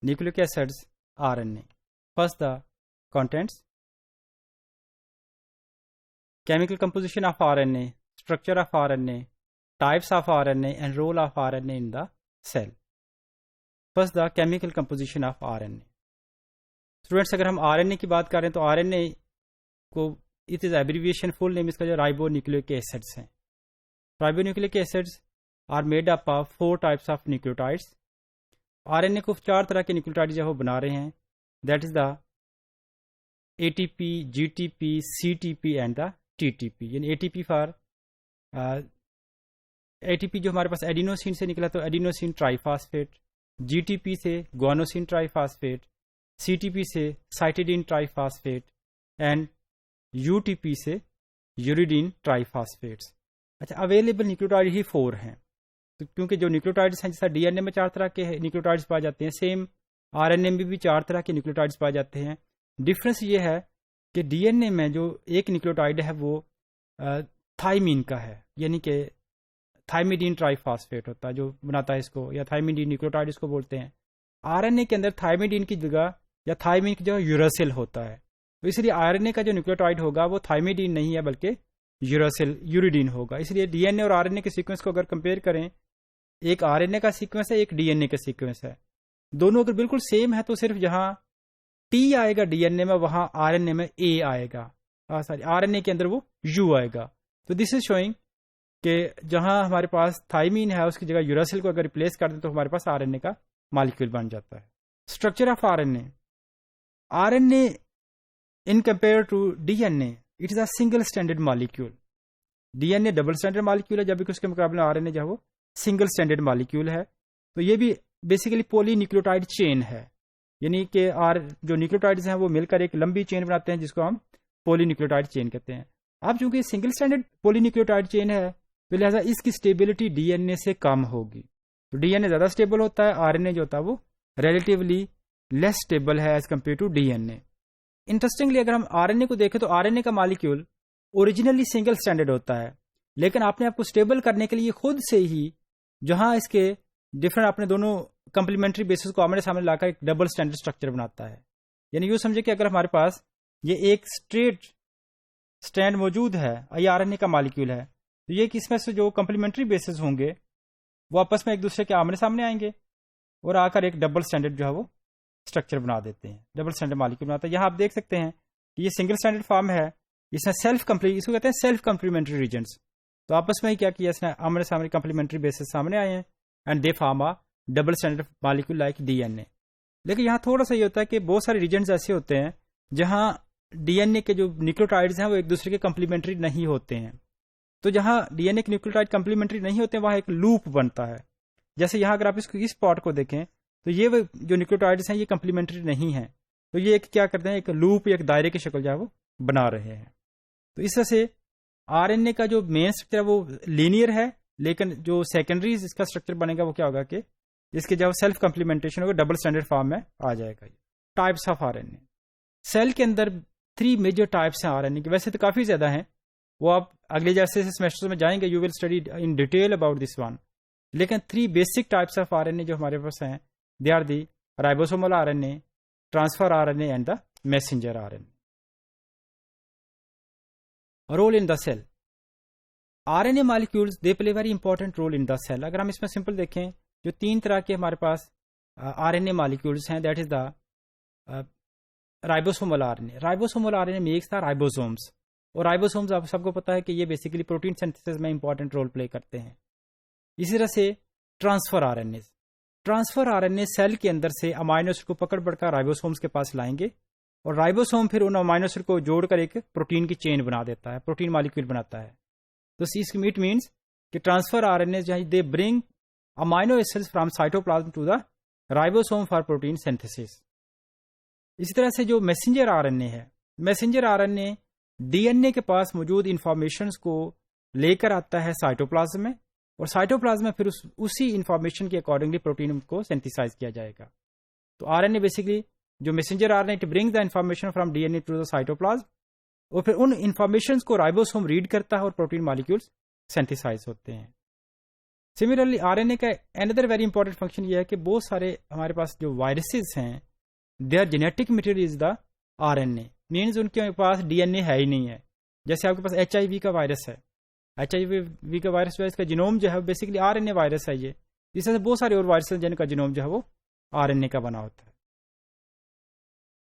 nucleic acids, RNA. First, the contents. Chemical composition of RNA, structure of RNA, types of RNA and role of RNA in the cell. First, the chemical composition of RNA. Students, अगर हम RNA की बात करें तो RNA को it is abbreviation, full name इसका जो ribonucleic acids हैं. Ribonucleic acids are made up of 4 types of nucleotides. RNA को 4 तरह के न्यूक्लियोटाइड जो वो बना रहे हैं. That is the ATP, GTP, CTP and the TTP. यानी ATP for ATP जो हमारे पास एडिनोसिन से निकला तो एडिनोसिन ट्राइफॉस्फेट, GTP से गुआनोसिन ट्राइफॉस्फेट, CTP से साइटिडीन ट्राइफॉस्फेट एंड UTP से यूरिडीन ट्राइफॉस्फेट्स. अच्छा, अवेलेबल न्यूक्लियोटाइड ही 4 हैं. तो क्योंकि जो न्यूक्लियोटाइड्स हैं जैसा डीएनए में 4 तरह के न्यूक्लियोटाइड्स पाए जाते हैं, सेम आरएनए में भी 4 तरह के न्यूक्लियोटाइड्स पाए जाते हैं. डिफरेंस ये है कि डीएनए में जो एक न्यूक्लियोटाइड है वो थाइमीन का है, यानी कि थाइमिडीन ट्राइफॉस्फेट होता है जो बनाता है इसको, या थाइमिडीन न्यूक्लियोटाइड इसको बोलते हैं. आरएनए के अंदर थाइमिडीन की जगह या थाइमिन की जगह यूरासिल होता है. तो इसलिए आरएनए का जो न्यूक्लियोटाइड होगा वो थाइमिडीन नहीं है बल्कि यूरिडीन होगा. इसलिए डीएनए और आरएनए के सीक्वेंस को अगर कंपेयर करें, एक आरएनए का सीक्वेंस है, एक डीएनए का सीक्वेंस है. दोनों अगर बिल्कुल सेम है तो सिर्फ जहां टी आएगा डीएनए में वहां आरएनए में ए आएगा, सॉरी आरएनए के अंदर वो यू आएगा. तो दिस इज शोइंग कि जहां हमारे पास थाइमीन है उसकी जगह यूरासिल को अगर रिप्लेस कर दें तो हमारे पास आरएनए का मॉलिक्यूल बन जाता है. Structure of RNA. RNA in compare to DNA it is a single standard molecule. DNA double standard molecule है जबकि उसके मुकाबले आरएनए जो है वो सिंगल स्टैंडर्ड मॉलिक्यूल है. तो ये भी बेसिकली पॉलीन्यूक्लियोटाइड चेन है, यानी कि जो न्यूक्लियोटाइड्स हैं वो मिलकर एक लंबी चेन बनाते हैं जिसको हम पॉलीन्यूक्लियोटाइड चेन कहते हैं. अब चूंकि सिंगल स्टैंडर्ड पॉलीन्यूक्लियोटाइड चेन है तो लिहाजा इसकी स्टेबिलिटी डीएनए से कम होगी. तो डीएनए ज्यादा स्टेबल होता है, आरएनए जो होता है वो रिलेटिवली लेस स्टेबल है as compare to DNA. Interestingly अगर हम आरएनए को देखें तो आरएनए का मॉलिक्यूल ओरिजिनली सिंगल स्टैंडर्ड होता है, लेकिन आपने आपको स्टेबल करने के लिए खुद से ही जहां इसके डिफरेंट अपने दोनों कंप्लीमेंट्री बेसिस को आमने सामने लाकर एक डबल स्टैंडर्ड स्ट्रक्चर बनाता है. यानी यूं समझे कि अगर हमारे पास ये एक स्ट्रेट स्टैंड मौजूद है, ये आरएनए का मॉलिक्यूल है, तो ये किसमें से जो कंप्लीमेंट्री बेसिस होंगे वो आपस में एक दूसरे के आमने सामने आएंगे और आकर एक डबल स्टैंडर्ड जो है वो स्ट्रक्चर बना देते हैं, डबल स्टैंडर्ड मॉलिक्यूल बनाता है. यहाँ आप देख सकते हैं कि ये सिंगल स्टैंडर्ड फॉर्म है, इसने इसको कहते हैं सेल्फ कंप्लीमेंट्री रीजन्स. तो आपस में ही क्या किया इसने, आमने सामने कंप्लीमेंट्री बेसिस सामने आए हैं and they form a double standard molecule like DNA. लेकिन यहाँ थोड़ा सा ये होता है कि बहुत सारे रीजन्स ऐसे होते हैं जहां डीएनए के जो न्यूक्लियोटाइड्स हैं वो एक दूसरे के कंप्लीमेंट्री नहीं होते हैं. तो जहां डीएनए के न्यूक्लियोटाइड कंप्लीमेंट्री नहीं होते वहां एक लूप बनता है. जैसे यहाँ अगर आप इस पार्ट को देखें तो ये जो न्यूक्लियोटाइड्स हैं ये कंप्लीमेंट्री नहीं है, तो ये क्या करते हैं, एक लूप या एक दायरे की शक्ल जो है वो बना रहे हैं. तो इस तरह से आरएनए का जो मेन स्ट्रक्चर है वो लीनियर है, लेकिन जो सेकेंडरी इसका स्ट्रक्चर बनेगा वो क्या होगा कि इसके जब सेल्फ कंप्लीमेंटेशन होगा डबल स्टैंडर्ड फॉर्म में आ जाएगा. Types of RNA. सेल के अंदर 3 मेजर टाइप्स हैं आरएनए के. वैसे तो काफी ज्यादा हैं, वो आप अगले जैसे सेमेस्टर में जाएंगे you will study in detail about this one. लेकिन 3 बेसिक टाइप्स ऑफ आरएनए जो हमारे पास हैं, they are the ribosomal RNA, transfer RNA and the messenger RNA. Role in the cell. RNA molecules they play very important role in the cell. अगर हम इसमें simple देखें, जो 3 तरह के हमारे पास आरएनए मॉलिक्यूल्स हैं, that is the ribosomal RNA. Ribosomal RNA makes the ribosomes, और राइबोसोम्स आप सबको पता है कि ये बेसिकली प्रोटीन सिंथेसिस में इंपॉर्टेंट रोल प्ले करते हैं. इसी तरह से transfer RNA. Transfer RNA cell के अंदर से अमाइनो एसिड को पकड़ पड़कर राइबोसोम्स के पास लाएंगे और राइबोसोम फिर उन अमाइनो एसिड को जोड़कर एक प्रोटीन की चेन बना देता है, प्रोटीन मॉलिक्यूल बनाता है. तो इसका इट मीन्स कि ट्रांसफर आरएनए जो है they bring amino acids from cytoplasm to the ribosome for protein synthesis. इसी तरह से जो मैसेंजर आरएनए है, मैसेंजर आरएनए डीएनए के पास मौजूद इंफॉर्मेशन को लेकर आता है साइटोप्लाज्म में, और साइटोप्लाज्म में फिर उसी इंफॉर्मेशन के अकॉर्डिंगली प्रोटीन को सिंथेसाइज किया जाएगा. तो आरएनए बेसिकली जो messenger RNA it brings the information from DNA to the cytoplasm, और फिर उन इंफॉर्मेशन को राइबोसोम रीड करता है और प्रोटीन मॉलिक्यूल्स सिंथेसाइज होते हैं. सिमिलरली आरएनए का अनदर वेरी इंपॉर्टेंट फंक्शन ये है कि बहुत सारे हमारे पास जो वायरसेस हैं, there genetic material is the RNA, means उनके पास डीएनए है ही नहीं है। जैसे आपके पास एचआईवी का वायरस है, एचआईवी का वायरस जो है इसका जीनोम जो है बेसिकली आरएनए वायरस है ये। इस तरह से बहुत सारे और वायरस हैं जिनका जीनोम जो है वो आरएनए का बना होता है।